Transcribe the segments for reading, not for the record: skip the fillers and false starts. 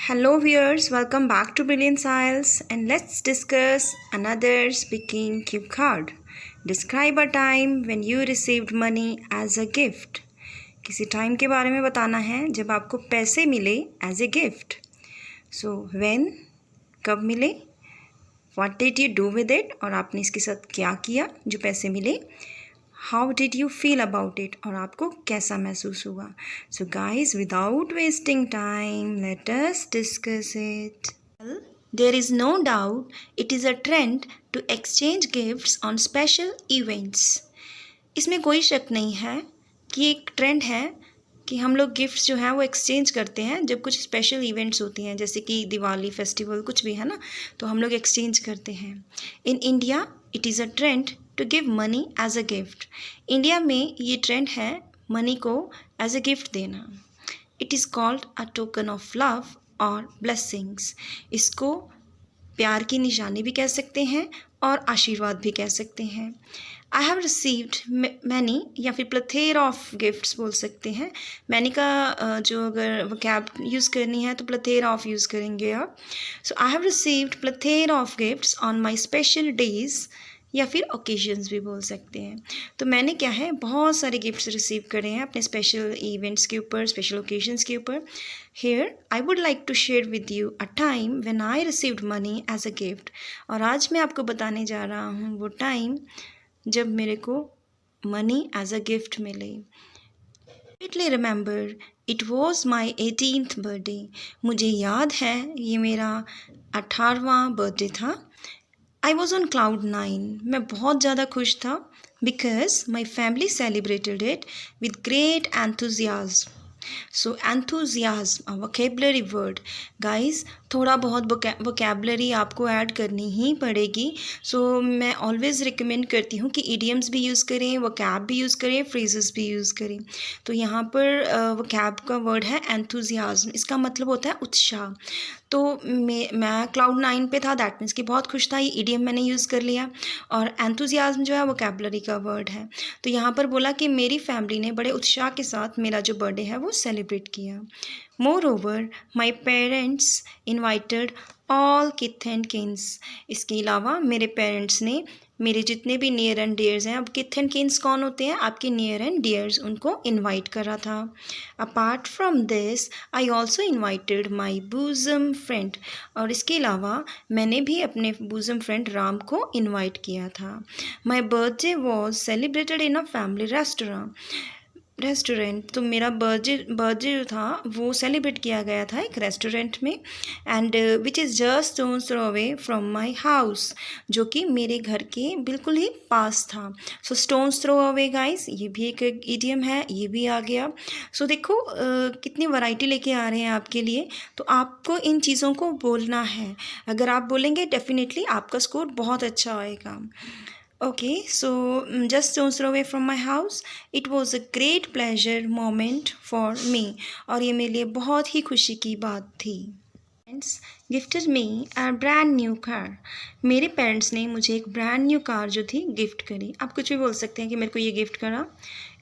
Hello viewers, welcome back to Brilliant Science and let's discuss another speaking cue card. Describe a time when you received money as a gift. किसी time के बारे में बताना है जब आपको पैसे मिले as a gift. So when, कब मिले, what did you do with it, और आपने इसके साथ क्या किया जो पैसे मिले. How did you feel about it, और आपको कैसा महसूस हुआ. So guys, without wasting time let us discuss it. There is no doubt it is a trend to exchange gifts on special events. इसमें कोई शक नहीं है कि एक ट्रेंड है कि हम लोग गिफ्ट्स जो हैं वो एक्सचेंज करते हैं जब कुछ स्पेशल इवेंट्स होती हैं, जैसे कि दिवाली फेस्टिवल कुछ भी है ना, तो हम लोग एक्सचेंज करते हैं. In India it is a trend to give money as a gift. India में ये ट्रेंड है मनी को एज अ गिफ्ट देना. It is called a token of love और ब्लेसिंग्स. इसको प्यार की निशानी भी कह सकते हैं और आशीर्वाद भी कह सकते हैं. आई हैव रिसीव्ड मैनी या फिर प्लथेर ऑफ गिफ्ट्स बोल सकते हैं. मैनी का जो अगर वोकैब यूज़ करनी है तो प्लथेर ऑफ यूज़ करेंगे आप. So I have received plethora of gifts on my special days या फिर ओकेजन्स भी बोल सकते हैं. तो मैंने क्या है, बहुत सारे गिफ्ट्स रिसीव करे हैं अपने स्पेशल इवेंट्स के ऊपर, स्पेशल ओकेजन्स के ऊपर. Here I would like to share with you a time when I received money as a gift. और आज मैं आपको बताने जा रहा हूँ वो टाइम जब मेरे को मनी एज अ गिफ्ट मिले. विटली remember it was my 18th birthday. मुझे याद है ये मेरा 18वां बर्थडे था. I was on cloud 9. मैं बहुत ज़्यादा खुश था because my family celebrated it with great enthusiasm. So enthusiasm, a vocabulary word. Guys, थोड़ा बहुत वोकैबुलरी आपको ऐड करनी ही पड़ेगी. सो मैं ऑलवेज़ रिकमेंड करती हूँ कि इडियम्स भी यूज़ करें, वोकैब भी यूज़ करें, फ्रेजेस भी यूज़ करें. तो यहाँ पर वोकैब का वर्ड है एंथुजियाज्म. इसका मतलब होता है उत्साह. तो मैं क्लाउड 9 पे था, दैट मीन्स कि बहुत खुश था. ये इडियम मैंने यूज़ कर लिया. और एंथुजियाज्म जो है वोकैबुलरी का वर्ड है. तो यहाँ पर बोला कि मेरी फैमिली ने बड़े उत्साह के साथ मेरा जो बर्थडे है वो सेलिब्रेट किया. More my parents invited all kith and kins. इसके अलावा मेरे पेरेंट्स ने मेरे जितने भी नियर एंड डियर्स हैं, अब किथ एंड किन्स कौन होते हैं, आपके नियर एंड डियर्स, उनको इनवाइट करा था. Apart from this I also invited my bosom friend. और इसके अलावा मैंने भी अपने बूजम फ्रेंड राम को इन्वाइट किया था. My birthday was celebrated in a family restaurant. तो मेरा बर्थडे जो था वो सेलिब्रेट किया गया था एक रेस्टोरेंट में, and which is just stones throw away from my house, जो कि मेरे घर के बिल्कुल ही पास था. So stones throw away guys, ये भी एक इडियम है, ये भी आ गया. सो देखो कितनी वैरायटी लेके आ रहे हैं आपके लिए. तो आपको इन चीज़ों को बोलना है. अगर आप बोलेंगे डेफिनेटली आपका स्कोर बहुत अच्छा आएगा. Okay, so just stones throw away from my house. It was a great pleasure moment for me. और ये मेरे लिए बहुत ही खुशी की बात थी. Parents gifted me a brand new car. मेरे पेरेंट्स ने मुझे एक ब्रांड न्यू कार जो थी गिफ्ट करी. आप कुछ भी बोल सकते हैं कि मेरे को ये गिफ्ट करा.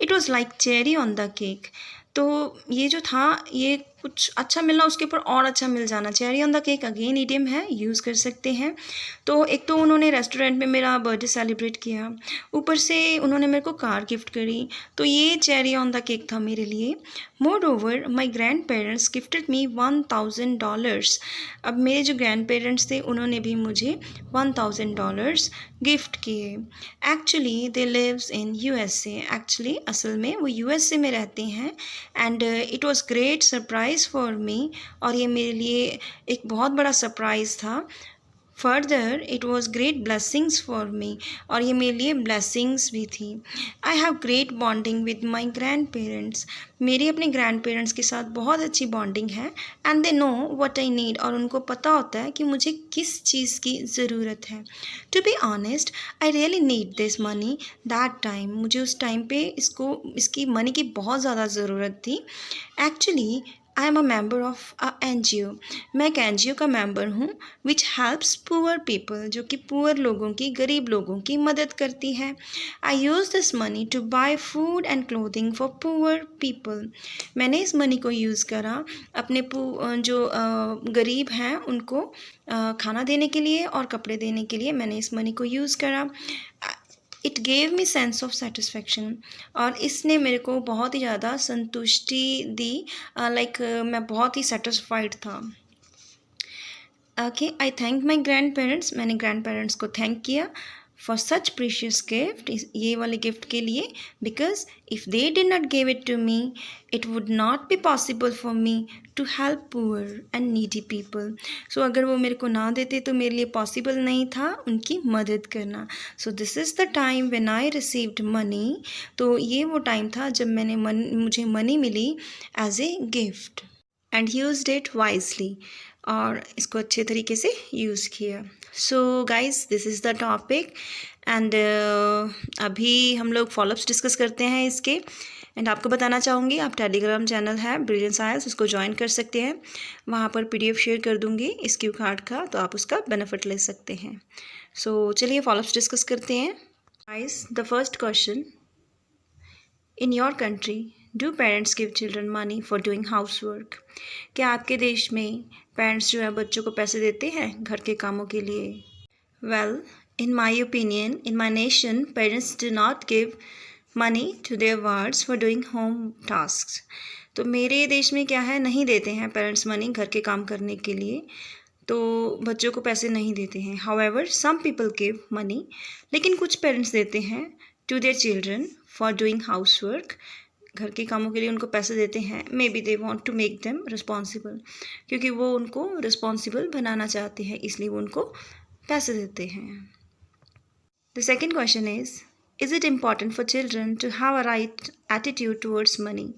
It was like cherry on the cake. तो ये जो था, ये कुछ अच्छा मिलना उसके ऊपर और अच्छा मिल जाना. Cherry on the cake again idiom है, यूज़ कर सकते हैं. तो एक तो उन्होंने रेस्टोरेंट में मेरा बर्थडे सेलिब्रेट किया, ऊपर से उन्होंने मेरे को कार गिफ्ट करी. तो ये चेरी ऑन द केक था मेरे लिए. More over my grand parents gifted me $1,000. अब मेरे जो ग्रैंड पेरेंट्स थे उन्होंने भी मुझे $1,000 गिफ्ट किए. Actually they lives in USA. Actually असल में वो USA में रहते हैं. And it was great surprise for me. और ये मेरे लिए एक बहुत बड़ा सरप्राइज़ था. Further it was great blessings for me. और ये मेरे लिए ब्लेसिंग्स भी थी. I have great bonding with my grand parents. मेरी अपने ग्रैंड पेरेंट्स के साथ बहुत अच्छी बॉन्डिंग है. And they know what I need. और उनको पता होता है कि मुझे किस चीज़ की ज़रूरत है. To be honest, I really need this money that time. मुझे उस टाइम पे इसकी मनी की बहुत ज़्यादा ज़रूरत थी. Actually I am a member of a NGO। मैं एक NGO का मेंबर हूँ विच हेल्प्स पुअर पीपल, जो कि पुअर लोगों की, गरीब लोगों की मदद करती है। I use this money to buy food and clothing for poor people. मैंने इस मनी को यूज़ करा अपने जो गरीब हैं उनको खाना देने के लिए और कपड़े देने के लिए मैंने इस मनी को यूज़ करा। It gave me sense of satisfaction, और इसने मेरे को बहुत ही ज़्यादा संतुष्टि दी। मैं बहुत ही सेटिस्फाइड था। Okay, I thank my grand parents. मैंने ग्रैंड पेरेंट्स को थैंक किया फॉर सच प्रीशियस गिफ्ट, ये वाले गिफ्ट के लिए। Because if they did not give it to me, it would not be possible for me to help poor and needy people. So अगर वो मेरे को ना देते तो मेरे लिए पॉसिबल नहीं था उनकी मदद करना। So this is the time when I received money. तो ये वो टाइम था जब मुझे मनी मिली as a gift and used it wisely, और इसको अच्छे तरीके से यूज़ किया। So guys, this is the topic and अभी हम लोग फॉलोअप्स डिस्कस करते हैं इसके। एंड आपको बताना चाहूँगी, आप टेलीग्राम चैनल है ब्रिलियंट साइंस, उसको ज्वाइन कर सकते हैं। वहाँ पर PDF शेयर कर दूँगी इस क्यू कार्ड का, तो आप उसका बेनिफिट ले सकते हैं। सो चलिए फॉलोअप्स डिस्कस करते हैं। Guys, the first question, in your country do parents give children money for doing house work? क्या आपके देश में पेरेंट्स जो है बच्चों को पैसे देते हैं घर के कामों के लिए? Well, in my opinion, in my nation, parents do not give money to their words for doing home task. तो मेरे देश में क्या है, नहीं देते हैं पेरेंट्स मनी घर के काम करने के लिए, तो बच्चों को पैसे नहीं देते हैं। However some people give money, लेकिन कुछ पेरेंट्स देते हैं to their children for doing house work, घर के कामों के लिए उनको पैसे देते हैं। Maybe they want to make them responsible, क्योंकि वो उनको रिस्पॉन्सिबल बनाना चाहते हैं, इसलिए वो उनको पैसे देते हैं। The second question is it important for children to have a right attitude towards money?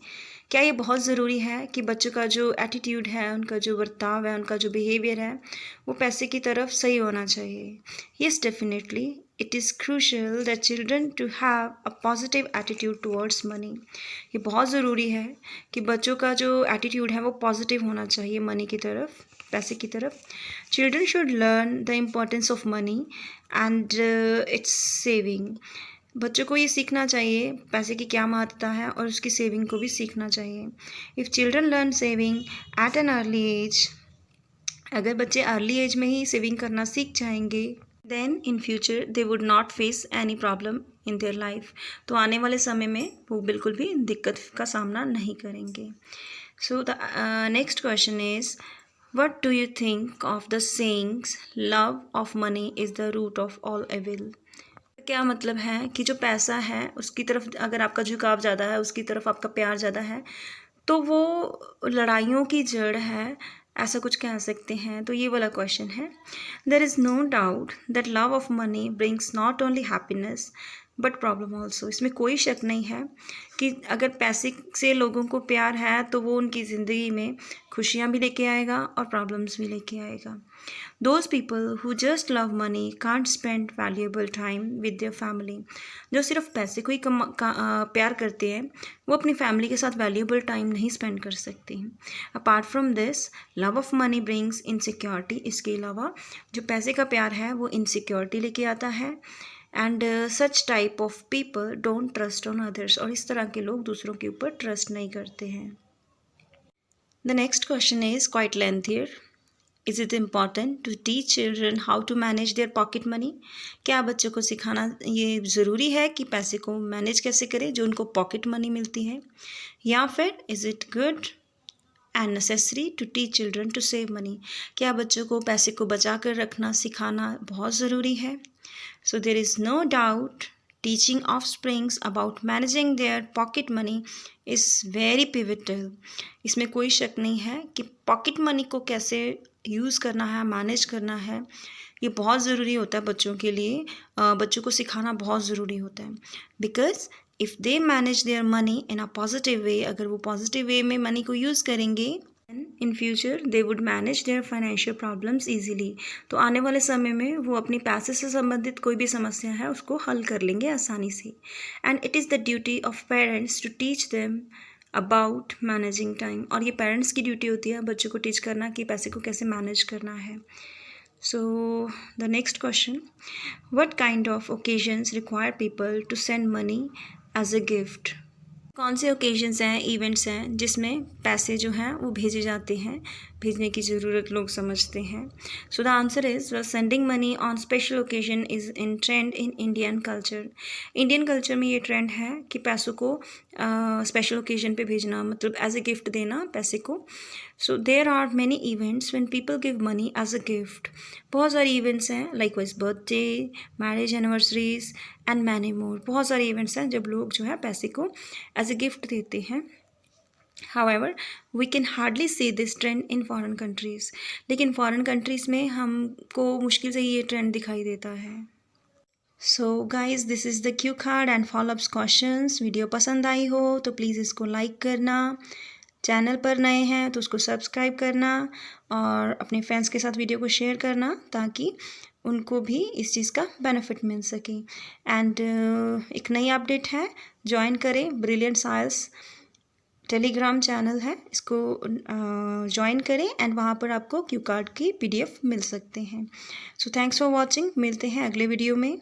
क्या ये बहुत ज़रूरी है कि बच्चों का जो एटीट्यूड है, उनका जो बर्ताव है, उनका जो बिहेवियर है, वो पैसे की तरफ सही होना चाहिए? Yes, definitely it is crucial that children to have a positive attitude towards money. ये बहुत ज़रूरी है कि बच्चों का जो एटीट्यूड है वो पॉजिटिव होना चाहिए मनी की तरफ, पैसे की तरफ। Children should learn the importance of money and it's saving. बच्चों को ये सीखना चाहिए पैसे की क्या महत्ता है, और उसकी सेविंग को भी सीखना चाहिए। If children learn saving at an early age, अगर बच्चे अर्ली एज में ही सेविंग करना सीख जाएंगे, then in future they would not face any problem in their life. तो आने वाले समय में वो बिल्कुल भी दिक्कत का सामना नहीं करेंगे। सो the next question is, what do you think of the sayings love of money is the root of all evil? क्या मतलब है कि जो पैसा है उसकी तरफ अगर आपका झुकाव ज़्यादा है, उसकी तरफ आपका प्यार ज़्यादा है, तो वो लड़ाइयों की जड़ है, ऐसा कुछ कह सकते हैं। तो ये वाला क्वेश्चन है। There is no doubt that love of money brings not only happiness but problem also. इसमें कोई शक नहीं है कि अगर पैसे से लोगों को प्यार है तो वो उनकी ज़िंदगी में खुशियाँ भी लेके आएगा और प्रॉब्लम्स भी लेके आएगा। Those people who just love money can't spend valuable time with their family. जो सिर्फ पैसे को ही प्यार करते हैं, वो अपनी फैमिली के साथ वैल्यूएबल टाइम नहीं स्पेंड कर सकते हैं। Apart from this, love of money brings insecurity. इसके अलावा जो पैसे का प्यार है वो इनसिक्योरिटी लेके आता है। And such type of people don't trust on others. और इस तरह के लोग दूसरों के ऊपर ट्रस्ट नहीं करते हैं। The next question is quite lengthier. Is it important to teach children how to manage their pocket money? क्या बच्चों को सिखाना ये ज़रूरी है कि पैसे को मैनेज कैसे करें जो उनको पॉकेट मनी मिलती है? या फिर is it good and necessary to teach children to save money? क्या बच्चों को पैसे को बचा कर रखना सिखाना बहुत ज़रूरी है? So there is no doubt teaching offsprings about managing their pocket money is very pivotal. इसमें कोई शक नहीं है कि पॉकेट मनी को कैसे यूज़ करना है, मैनेज करना है, ये बहुत ज़रूरी होता है बच्चों के लिए। बच्चों को सिखाना बहुत ज़रूरी होता है। Because if they manage their money in a positive way, अगर वो पॉजिटिव वे में मनी को यूज़ करेंगे, इन future they would manage there financial problems easily. तो आने वाले समय में वो अपनी पैसे से संबंधित कोई भी समस्या है उसको हल कर लेंगे आसानी से। And it is the duty of parents to teach them about managing time, और ये पेरेंट्स की ड्यूटी होती है बच्चों को टीच करना कि पैसे को कैसे मैनेज करना है। So the next question, what kind of occasions require people to send money as a gift? कौन से ओकेजन्स हैं, इवेंट्स हैं जिसमें पैसे जो हैं वो भेजे जाते हैं, भेजने की ज़रूरत लोग समझते हैं? So the answer is sending money on special occasion is in trend in Indian culture. Indian culture में ये ट्रेंड है कि पैसों को स्पेशल ओकेजन पे भेजना, मतलब एज अ गिफ्ट देना पैसे को। So there are many events when people give money as a gift. बहुत सारे इवेंट्स हैं, likewise birthday, marriage anniversaries and many more. बहुत सारे इवेंट्स हैं जब लोग जो है पैसे को एज अ गिफ्ट देते हैं। However, we can hardly see this trend in foreign countries. लेकिन फॉरेन कंट्रीज़ में हमको मुश्किल से ये ट्रेंड दिखाई देता है। सो guys, this is the Q card and follow-ups questions. Video पसंद आई हो तो प्लीज़ इसको लाइक करना, चैनल पर नए हैं तो उसको सब्सक्राइब करना और अपने फ्रेंड्स के साथ वीडियो को शेयर करना ताकि उनको भी इस चीज़ का बेनिफिट मिल सके। एंड एक नई अपडेट है, ज्वाइन करें ब्रिलियंट साइल्स टेलीग्राम चैनल है, इसको ज्वाइन करें एंड वहाँ पर आपको क्यू कार्ड की PDF मिल सकते हैं। सो थैंक्स फॉर वॉचिंग, मिलते हैं अगले वीडियो में।